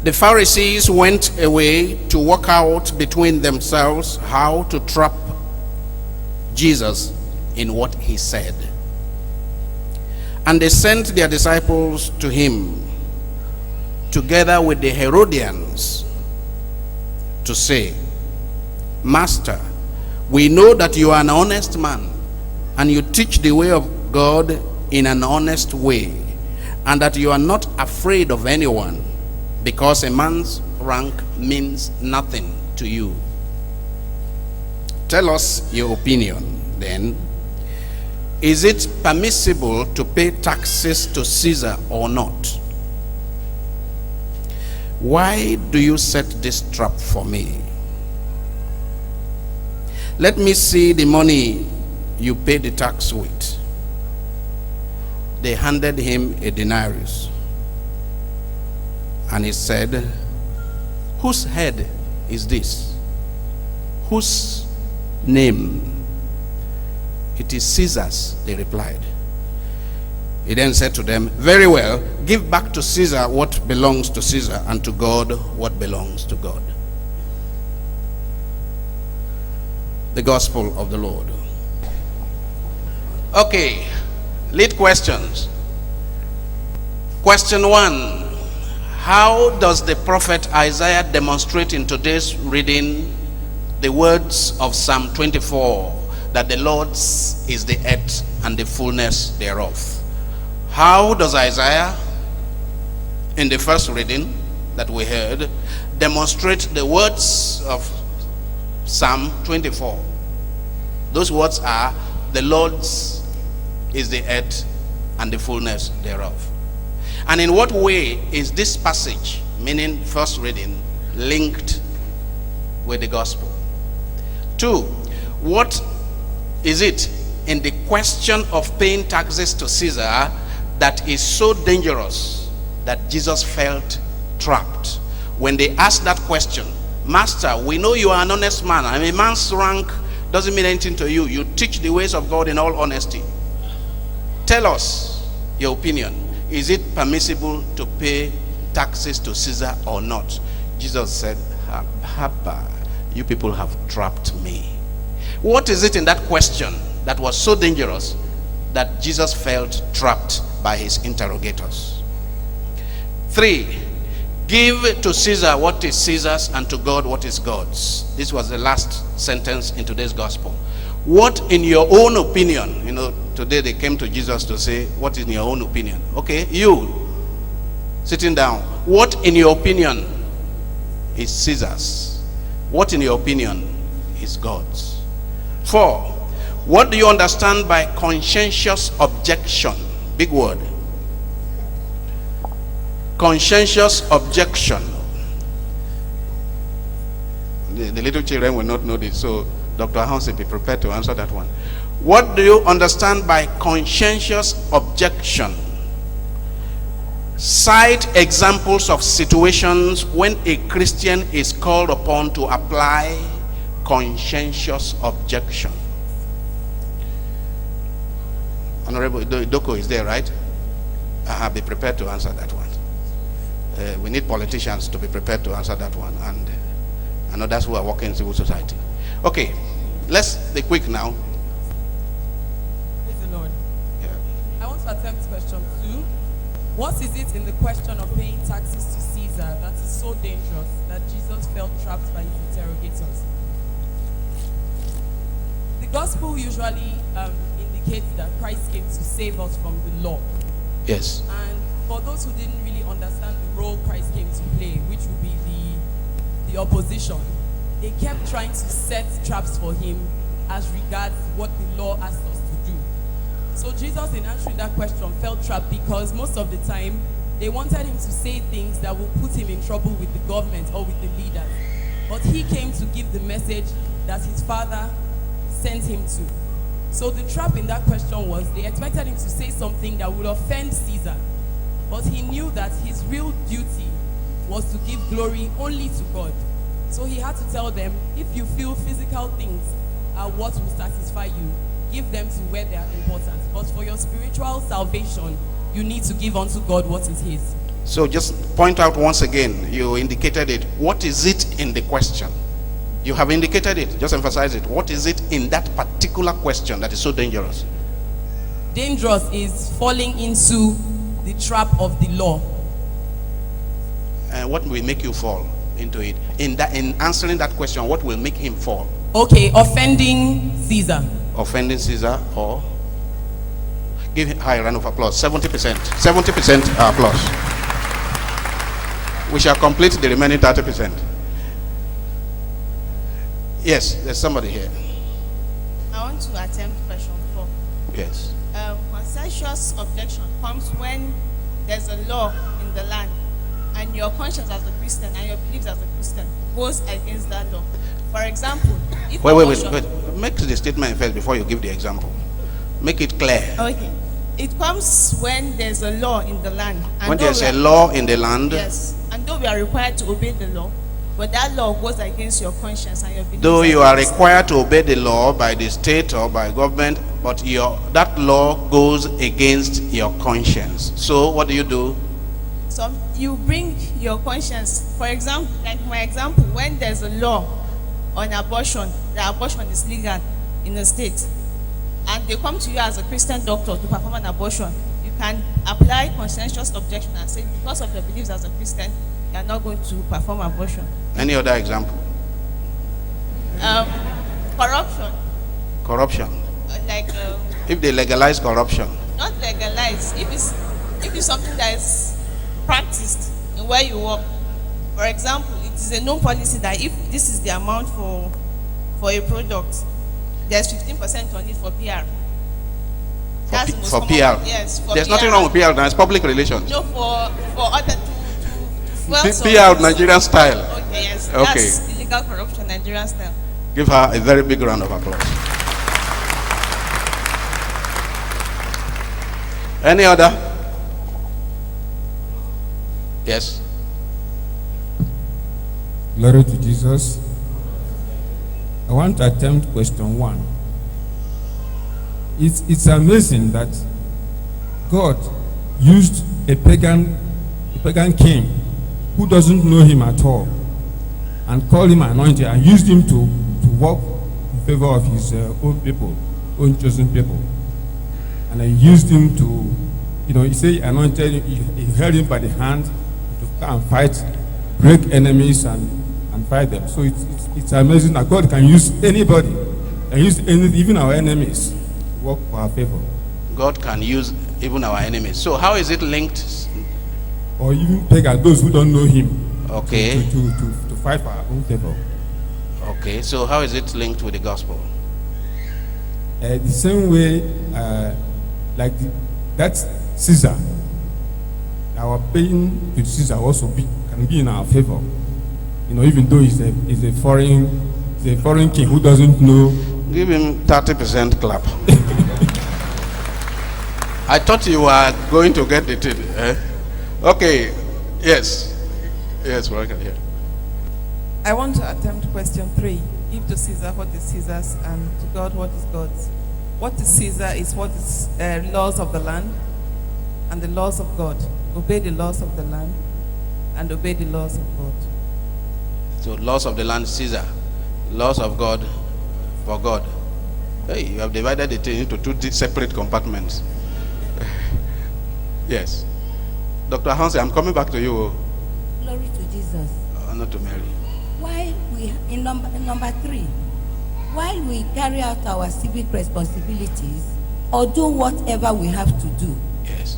The Pharisees went away to work out between themselves how to trap Jesus in what he said. And they sent their disciples to him, together with the Herodians, to say, Master, we know that you are an honest man, and you teach the way of God in an honest way, and that you are not afraid of anyone, because a man's rank means nothing to you. Tell us your opinion, then. Is it permissible to pay taxes to Caesar or not? Why do you set this trap for me? Let me see the money you pay the tax with. They handed him a denarius. And he said, Whose head is this? Whose name? It is Caesar's, they replied. He then said to them, Very well, give back to Caesar what belongs to Caesar, and to God what belongs to God. The Gospel of the Lord. Okay, lead questions. Question 1. How does the prophet Isaiah demonstrate in today's reading the words of Psalm 24, that the Lord's is the earth and the fullness thereof? How does Isaiah, in the first reading that we heard, demonstrate the words of Psalm 24? Those words are, the Lord's is the earth and the fullness thereof. And in what way is this passage, meaning first reading, linked with the gospel? 2, what is it in the question of paying taxes to Caesar that is so dangerous that Jesus felt trapped? When they asked that question, Master, we know you are an honest man. I mean, a man's rank doesn't mean anything to you. You teach the ways of God in all honesty. Tell us your opinion. Is it permissible to pay taxes to Caesar or not? Jesus said, Haba, you people have trapped me. What is it in that question that was so dangerous that Jesus felt trapped by his interrogators? 3, give to Caesar what is Caesar's, and to God what is God's. This was the last sentence in today's gospel. What, in your own opinion, today they came to Jesus to say, what is in your own opinion? Okay, you, sitting down, what in your opinion is Caesar's? What in your opinion is God's? 4, what do you understand by conscientious objection? Big word. Conscientious objection. The little children will not know this, so Dr. Hansen, be prepared to answer that one. What do you understand by conscientious objection? Cite examples of situations when a Christian is called upon to apply conscientious objection. Honorable Doko is there, right? Be prepared to answer that one. We need politicians to be prepared to answer that one, and others who are working in civil society. Okay, let's be quick now. Praise the Lord. Yeah. I want to attempt question 2. What is it in the question of paying taxes to Caesar that is so dangerous that Jesus felt trapped by his interrogators? The gospel usually indicates that Christ came to save us from the law. Yes. And for those who didn't really understand the role Christ came to play, which would be the opposition, they kept trying to set traps for him as regards what the law asked us to do. So Jesus, in answering that question, felt trapped because most of the time they wanted him to say things that would put him in trouble with the government or with the leaders. But he came to give the message that his Father sent him to. So the trap in that question was they expected him to say something that would offend Caesar. But he knew that his real duty was to give glory only to God. So he had to tell them, if you feel physical things are what will satisfy you, give them to where they are important. But for your spiritual salvation, you need to give unto God what is his. So just point out once again, you indicated it. What is it in the question? You have indicated it. Just emphasize it. What is it in that particular question that is so dangerous? Dangerous is falling into the trap of the law. And what will make you fall into it? In answering that question, what will make him fall? Okay, offending Caesar. Offending Caesar, or give him a round of applause. 70%. 70% applause. We shall complete the remaining 30%. Yes, there's somebody here. I want to attempt question 4. Yes. Consensus objection comes when there's a law in the land and your conscience as a Christian and your beliefs as a Christian goes against that law. For example, if Wait. Make the statement first before you give the example. Make it clear. Okay. It comes when there's a law in the land. And When though there's we a are- law in the land, Yes. And though we are required to obey the law, but that law goes against your conscience and your beliefs. though as you a are Christian. required to obey the law by the state or by government, but that law goes against your conscience. So what do? So you bring your conscience. For example, like my example, when there's a law on abortion, that abortion is legal in a state, and they come to you as a Christian doctor to perform an abortion, you can apply conscientious objection and say, because of your beliefs as a Christian, you are not going to perform abortion. Any other example? Corruption, Corruption. like If they legalize corruption, not legalized. If it's something that is practiced in where you work. For example, it is a known policy that if this is the amount for a product, there's 15% on it for PR. That's the most for common PR. one. Yes, for There's PR. nothing wrong with PR. It's public relations. No, for other PR Nigerian style. Okay, yes. Okay. That's illegal corruption, Nigerian style. Give her a very big round of applause. Any other? Yes. Glory to Jesus. I want to attempt question 1. It's amazing that God used a pagan king who doesn't know him at all and called him anointed and used him to work in favor of his own people, own chosen people. And he used him to, he said he anointed him, he held him by the hand to come and fight, break enemies and fight them. So it's amazing that God can use anybody, and use even our enemies to work for our favor. God can use even our enemies. So how is it linked? Or even pagan, those who don't know him, Okay. to fight for our own favor. Okay. So how is it linked with the gospel? The same way, that's Caesar. Our paying to Caesar also can be in our favor. Even though he's a foreign king who doesn't know. Give him 30% clap. I thought you were going to get the thing. Okay. Yes. Yes, we're here. I want to attempt question 3. Give to Caesar what is Caesar's, and to God what is God's. What is Caesar is what is laws of the land and the laws of God. Obey the laws of the land and obey the laws of God. So laws of the land, Caesar. Laws of God, for God. Hey, you have divided it into 2 separate compartments. Yes. Dr. Hansen, I'm coming back to you. Glory to Jesus. Not to Mary. While we, in number 3, while we carry out our civic responsibilities or do whatever we have to do, Yes.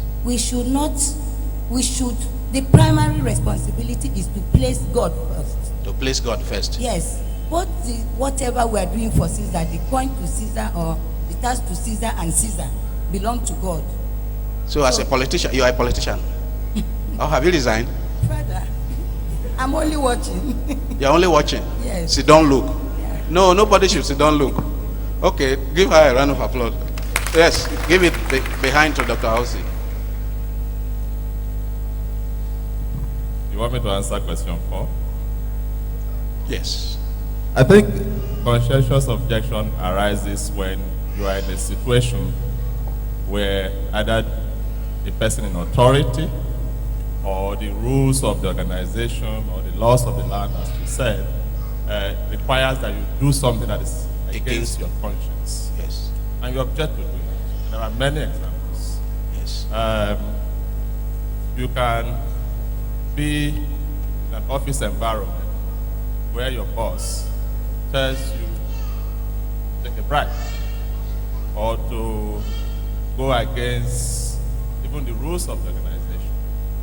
the primary responsibility is to place God first. To place God first. Yes. Whatever we are doing for Caesar, the coin to Caesar or the task to Caesar and Caesar belong to God. So as a politician, you are a politician. Or have you resigned? Father, I'm only watching. You're only watching. Yes. Sit down, look. Yeah. No, nobody should sit down, look. Okay, give her a round of applause. Yes, give it behind to Dr. Hausi. You want me to answer question 4? Yes. I think conscientious objection arises when you are in a situation where either a person in authority or the rules of the organization or the laws of the land, as you said, requires that you do something that is against your conscience, Yes. and you object to doing it. There are many examples. Yes. You can be in an office environment where your boss tells you to take a bribe or to go against even the rules of the organization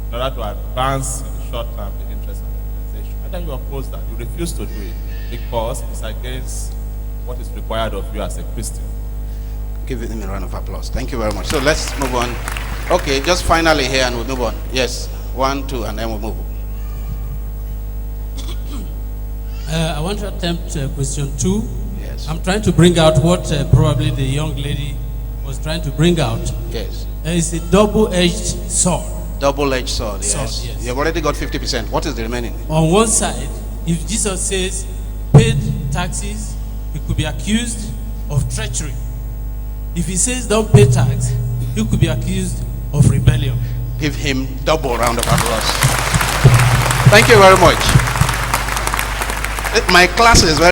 in order to advance in the short term the interests of the organization. And then you oppose that. You refuse to do it because it's against what is required of you as a Christian. Give him a round of applause. Thank you very much. So let's move on. Okay, just finally here and we'll move on. Yes, 1, 2, and then we'll move on. I want to attempt question 2. Yes. I'm trying to bring out what probably the young lady was trying to bring out. Yes. It's a double-edged sword. Double-edged sword, yes. Sword, yes. You've already got 50%. What is the remaining? On one side, if Jesus says paid taxes, he could be accused of treachery. If he says don't pay tax, he could be accused of rebellion. Give him double round of applause. Thank you very much. My class is very